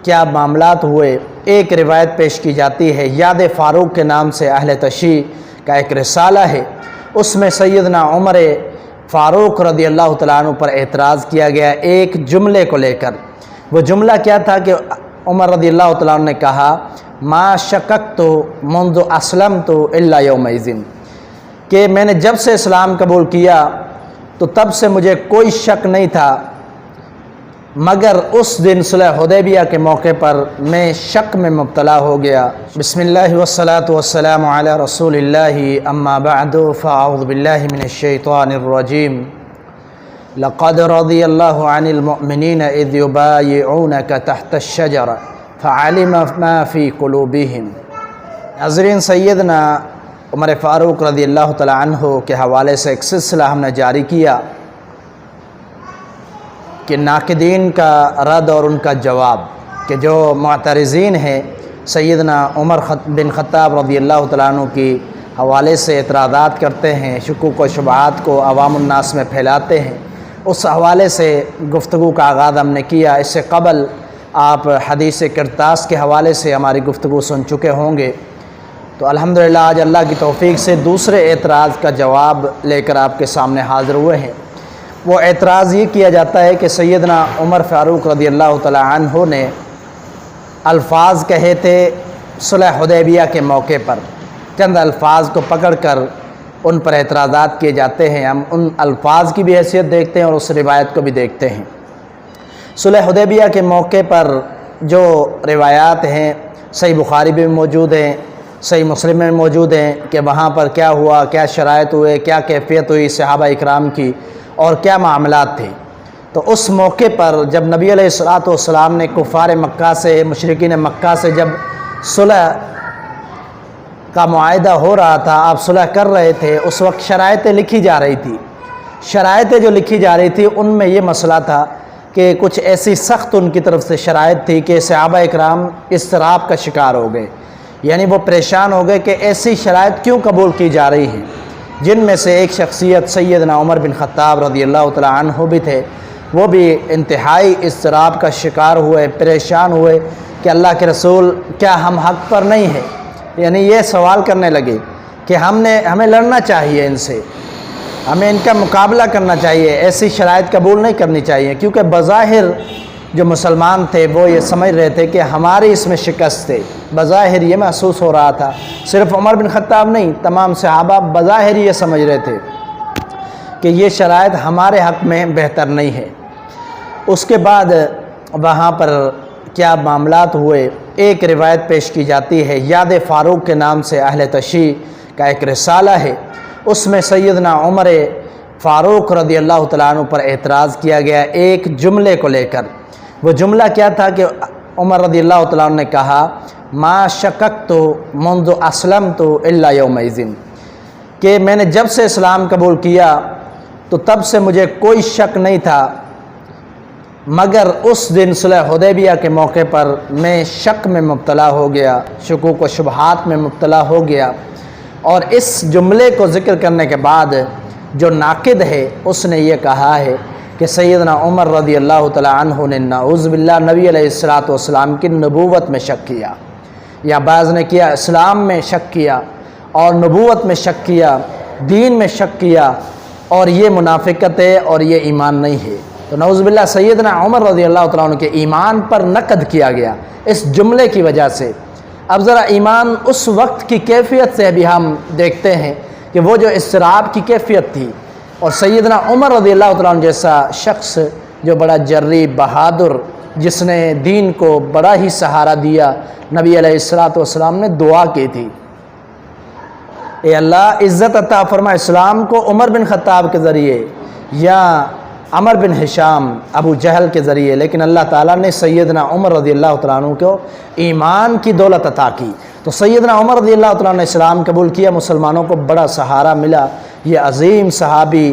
کیا معاملات ہوئے، ایک روایت پیش کی جاتی ہے، یاد فاروق کے نام سے اہل تشیع کا ایک رسالہ ہے، اس میں سیدنا عمر فاروق رضی اللہ تعالیٰ عنہ پر اعتراض کیا گیا ایک جملے کو لے کر۔ وہ جملہ کیا تھا کہ عمر رضی اللہ تعالیٰ عنہ نے کہا ما شککت منذ اسلمت الا یومئذ، کہ میں نے جب سے اسلام قبول کیا تو تب سے مجھے کوئی شک نہیں تھا مگر اس دن صلح حدیبیہ کے موقع پر میں شک میں مبتلا ہو گیا۔ بسم اللہ والصلاة والسلام علی رسول اللہ، اما بعد فاعوذ باللہ من الشیطان الرجیم۔ لقد رضی اللہ عن المؤمنین اذ یبایعونک تحت الشجرہ فعلم ما فی قلوبہم۔ ناظرین، سیدنا عمر فاروق رضی اللہ تعالی عنہ کے حوالے سے ایک سلسلہ ہم نے جاری کیا کہ ناقدین کا رد اور ان کا جواب، کہ جو معترضین ہیں سیدنا عمر بن خطاب رضی اللہ تعالیٰ عنہ کی حوالے سے اعتراضات کرتے ہیں، شکوک و شبہات کو عوام الناس میں پھیلاتے ہیں، اس حوالے سے گفتگو کا آغاز ہم نے کیا۔ اس سے قبل آپ حدیث کرتاس کے حوالے سے ہماری گفتگو سن چکے ہوں گے، تو الحمدللہ آج اللہ کی توفیق سے دوسرے اعتراض کا جواب لے کر آپ کے سامنے حاضر ہوئے ہیں۔ وہ اعتراض یہ کیا جاتا ہے کہ سیدنا عمر فاروق رضی اللہ تعالیٰ عنہ نے الفاظ کہے تھے صلح حدیبیہ کے موقع پر، چند الفاظ کو پکڑ کر ان پر اعتراضات کیے جاتے ہیں۔ ہم ان الفاظ کی بھی حیثیت دیکھتے ہیں اور اس روایت کو بھی دیکھتے ہیں۔ صلح حدیبیہ کے موقع پر جو روایات ہیں صحیح بخاری میں موجود ہیں، صحیح مسلم میں موجود ہیں کہ وہاں پر کیا ہوا، کیا شرائط ہوئے، کیا کیفیت ہوئی صحابہ اکرام کی اور کیا معاملات تھے۔ تو اس موقع پر جب نبی علیہ الصلوۃ والسلام نے کفار مکہ سے، مشرکین مکہ سے جب صلح کا معاہدہ ہو رہا تھا، آپ صلح کر رہے تھے، اس وقت شرائطیں لکھی جا رہی تھی۔ شرائطیں جو لکھی جا رہی تھی ان میں یہ مسئلہ تھا کہ کچھ ایسی سخت ان کی طرف سے شرائط تھی کہ صحابہ اکرام اضطراب کا شکار ہو گئے، یعنی وہ پریشان ہو گئے کہ ایسی شرائط کیوں قبول کی جا رہی ہیں، جن میں سے ایک شخصیت سیدنا عمر بن خطاب رضی اللہ تعالیٰ عنہ بھی تھے۔ وہ بھی انتہائی اضطراب کا شکار ہوئے، پریشان ہوئے کہ اللہ کے رسول کیا ہم حق پر نہیں ہیں، یعنی یہ سوال کرنے لگے کہ ہمیں لڑنا چاہیے، ان سے ہمیں ان کا مقابلہ کرنا چاہیے، ایسی شرائط قبول نہیں کرنی چاہیے، کیونکہ بظاہر جو مسلمان تھے وہ یہ سمجھ رہے تھے کہ ہماری اس میں شکست تھے، بظاہر یہ محسوس ہو رہا تھا، صرف عمر بن خطاب نہیں، تمام صحابہ بظاہر یہ سمجھ رہے تھے کہ یہ شرائط ہمارے حق میں بہتر نہیں ہے۔ اس کے بعد وہاں پر کیا معاملات ہوئے، ایک روایت پیش کی جاتی ہے، یاد فاروق کے نام سے اہل تشیع کا ایک رسالہ ہے، اس میں سیدنا عمر فاروق رضی اللہ تعالیٰ عنہ پر اعتراض کیا گیا ایک جملے کو لے کر۔ وہ جملہ کیا تھا کہ عمر رضی اللہ تعالیٰ عنہ نے کہا ما شککت منذ اسلمت الا یومئذ، کہ میں نے جب سے اسلام قبول کیا تو تب سے مجھے کوئی شک نہیں تھا مگر اس دن صلح حدیبیہ کے موقع پر میں شک میں مبتلا ہو گیا، شکوک و شبہات میں مبتلا ہو گیا۔ اور اس جملے کو ذکر کرنے کے بعد جو ناقد ہے اس نے یہ کہا ہے کہ سیدنا عمر رضی اللہ تعالیٰ عنہ نے نعوذ باللہ نبی علیہ الصلوۃ والسلام کی نبوت میں شک کیا، یا بعض نے کیا اسلام میں شک کیا اور نبوت میں شک کیا، دین میں شک کیا، اور یہ منافقت ہے اور یہ ایمان نہیں ہے۔ تو نعوذ باللہ سیدنا عمر رضی اللہ تعالیٰ عنہ کے ایمان پر نقد کیا گیا اس جملے کی وجہ سے۔ اب ذرا ایمان اس وقت کی کیفیت سے بھی ہم دیکھتے ہیں کہ وہ جو اضطراب کی کیفیت تھی، اور سیدنا عمر رضی اللہ تعالیٰ عنہ جیسا شخص جو بڑا جری بہادر، جس نے دین کو بڑا ہی سہارا دیا، نبی علیہ الصلوۃ والسلام نے دعا کی تھی، اے اللہ عزت عطا فرما اسلام کو عمر بن خطاب کے ذریعے یا عمر بن ہشام ابو جہل کے ذریعے، لیکن اللہ تعالیٰ نے سیدنا عمر رضی اللہ تعالیٰ عنہ کو ایمان کی دولت عطا کی۔ تو سیدنا عمر رضی اللہ تعالیٰ عنہ نے اسلام قبول کیا، مسلمانوں کو بڑا سہارا ملا، یہ عظیم صحابی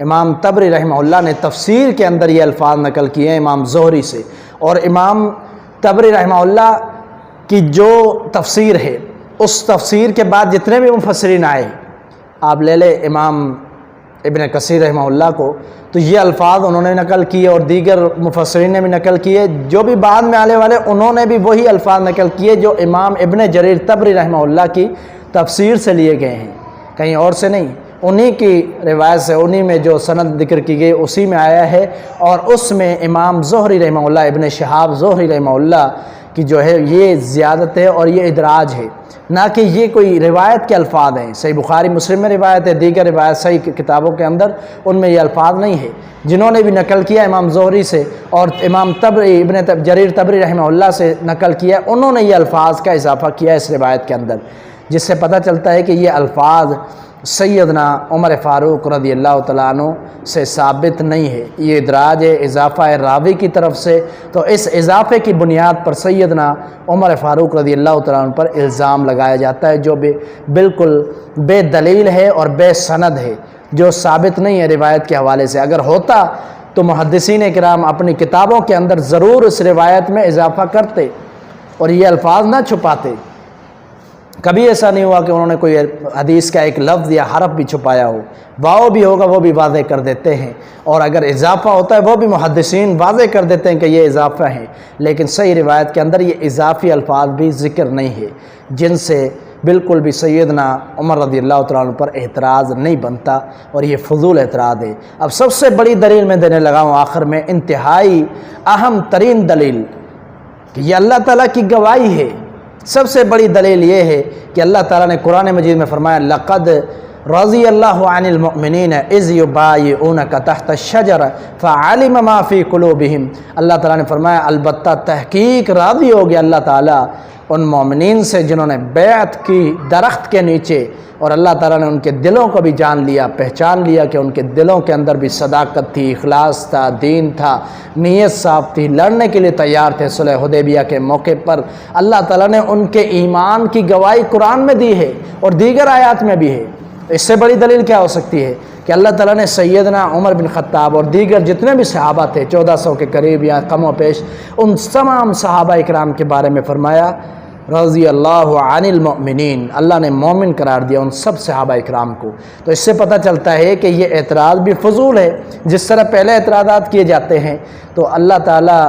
امام طبری رحمہ اللہ نے تفسیر کے اندر یہ الفاظ نقل کیے ہیں امام زہری سے، اور امام طبری رحمہ اللہ کی جو تفسیر ہے اس تفسیر کے بعد جتنے بھی مفسرین آئے، آپ لے لیں امام ابن کثیر رحمہ اللہ کو، تو یہ الفاظ انہوں نے نقل کیے اور دیگر مفسرین نے بھی نقل کیے، جو بھی بعد میں آنے والے انہوں نے بھی وہی الفاظ نقل کیے جو امام ابن جریر طبری رحمہ اللہ کی تفسیر سے لیے گئے ہیں، کہیں اور سے نہیں، انہی کی روایت سے، انہی میں جو سند ذکر کی گئی اسی میں آیا ہے، اور اس میں امام زہری رحمہ اللہ، ابن شہاب زہری رحمہ اللہ کی جو ہے یہ زیادت ہے اور یہ ادراج ہے، نہ کہ یہ کوئی روایت کے الفاظ ہیں۔ صحیح بخاری مسلم میں روایت ہے، دیگر روایت صحیح کتابوں کے اندر ان میں یہ الفاظ نہیں ہے۔ جنہوں نے بھی نقل کیا امام زہری سے اور امام طبری ابن جریر طبری رحمہ اللہ سے نقل کیا، انہوں نے یہ الفاظ کا اضافہ کیا اس روایت کے اندر، جس سے پتہ چلتا ہے کہ یہ الفاظ سیدنا عمر فاروق رضی اللہ تعالیٰ عنہ سے ثابت نہیں ہے، یہ ادراج ہے، اضافہ ہے راوی کی طرف سے، تو اس اضافے کی بنیاد پر سیدنا عمر فاروق رضی اللہ تعالیٰ عنہ پر الزام لگایا جاتا ہے، جو بالکل بے دلیل ہے اور بے سند ہے، جو ثابت نہیں ہے روایت کے حوالے سے۔ اگر ہوتا تو محدثین کرام اپنی کتابوں کے اندر ضرور اس روایت میں اضافہ کرتے اور یہ الفاظ نہ چھپاتے۔ کبھی ایسا نہیں ہوا کہ انہوں نے کوئی حدیث کا ایک لفظ یا حرف بھی چھپایا ہو، واو بھی ہوگا وہ بھی واضح کر دیتے ہیں، اور اگر اضافہ ہوتا ہے وہ بھی محدثین واضح کر دیتے ہیں کہ یہ اضافہ ہے، لیکن صحیح روایت کے اندر یہ اضافی الفاظ بھی ذکر نہیں ہے، جن سے بالکل بھی سیدنا عمر رضی اللہ تعالیٰ عنہ پر اعتراض نہیں بنتا، اور یہ فضول اعتراض ہے۔ اب سب سے بڑی دلیل میں دینے لگا ہوں آخر میں، انتہائی اہم ترین دلیل کہ یہ اللہ تعالیٰ کی گواہی ہے۔ سب سے بڑی دلیل یہ ہے کہ اللہ تعالیٰ نے قرآن مجید میں فرمایا لقد رضی اللہ عن المؤمنین اذ یبایعونک تحت الشجر فعلم ما فی قلوبہم، اللہ تعالیٰ نے فرمایا البتہ تحقیق راضی ہو گیا اللہ تعالیٰ ان مومنین سے جنہوں نے بیعت کی درخت کے نیچے، اور اللہ تعالیٰ نے ان کے دلوں کو بھی جان لیا، پہچان لیا کہ ان کے دلوں کے اندر بھی صداقت تھی، اخلاص تھا، دین تھا، نیت صاف تھی، لڑنے کے لیے تیار تھے۔ صلح حدیبیہ کے موقع پر اللہ تعالیٰ نے ان کے ایمان کی گواہی قرآن میں دی ہے اور دیگر آیات میں بھی ہے۔ اس سے بڑی دلیل کیا ہو سکتی ہے کہ اللہ تعالیٰ نے سیدنا عمر بن خطاب اور دیگر جتنے بھی صحابہ تھے 1400 کے قریب یا کم و بیش، ان تمام صحابہ اکرام کے بارے میں فرمایا رضی اللہ عن المؤمنین، اللہ نے مومن قرار دیا ان سب صحابہ اکرام کو۔ تو اس سے پتہ چلتا ہے کہ یہ اعتراض بھی فضول ہے، جس طرح پہلے اعتراضات کیے جاتے ہیں۔ تو اللہ تعالیٰ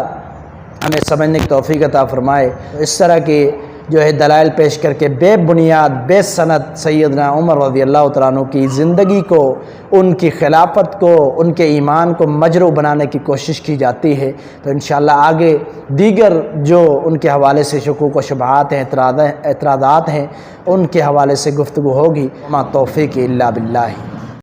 ہمیں سمجھنے کی توفیق عطا فرمائے۔ اس طرح کی جو ہے دلائل پیش کر کے بے بنیاد بے سند سیدنا عمر رضی اللہ تعالیٰ عنہ کی زندگی کو، ان کی خلافت کو، ان کے ایمان کو مجروح بنانے کی کوشش کی جاتی ہے۔ تو انشاءاللہ آگے دیگر جو ان کے حوالے سے شکوک و شبہات ہیں، اعتراضات ہیں، ان کے حوالے سے گفتگو ہوگی۔ ما توفیق الا باللہ۔